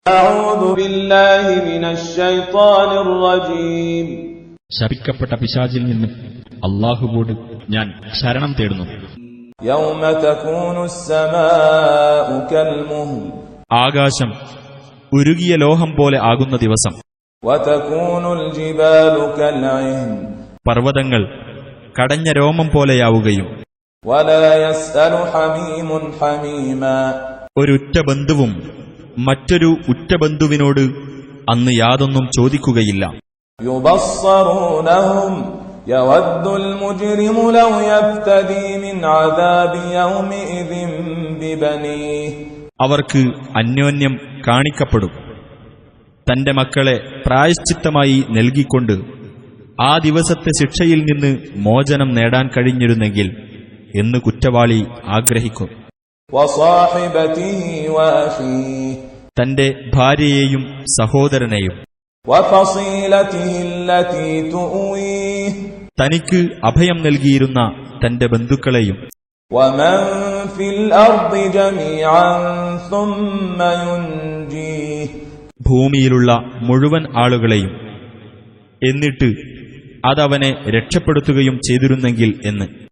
أعوذ بالله من الشيطان الرجيم. ശപിക്കപ്പെട്ട പിശാചിൽ നിന്ന് അല്ലാഹുവോട് ഞാൻ ശരണം തേടുന്നു. يوم تكون السماء كالمهل. ആകാശം ഉരുകിയ ലോഹം പോലെ ആകുന്ന ദിവസം. وتكون الجبال كالعهن. പർവ്വതങ്ങൾ കടഞ്ഞ രോമം പോലെയാവുകയും. ولا يسأل حميم حميما. ഒരു ഉറ്റ ബന്ധുവും മറ്റൊരു ഉറ്റ ബന്ധുവിനോട് അന്ന് യാതൊന്നും ചോദിക്കുകയില്ല. يبصرونهم يود المجرم لو يفتدي من عذاب يومئذ ببنيه. അവർക്ക് അന്യോന്യം കാണിക്കപ്പെടും. തന്റെ മക്കളെ പ്രായശ്ചിത്തമായി നൽകിക്കൊണ്ട് ആ ദിവസത്തെ ശിക്ഷയിൽ നിന്ന് മോചനം നേടാൻ കഴിഞ്ഞിരുന്നെങ്കിൽ എന്ന് കുറ്റവാളി ആഗ്രഹിക്കും. وصاحبته وأخيه. തന്റെ ഭാര്യയെയും സഹോദരനെയും. وفصيلته التي تؤويه. തനിക്ക് അഭയം നൽകിയിരുന്ന തന്റെ ബന്ധുക്കളെയും. ومن في الأرض جميعا ثم ينجيه. ഭൂമിയിലുള്ള മുഴുവൻ ആളുകളെയും എന്നിട്ട് അതവനെ രക്ഷപ്പെടുത്തുകയും ചെയ്തിരുന്നെങ്കിൽ എന്ന്.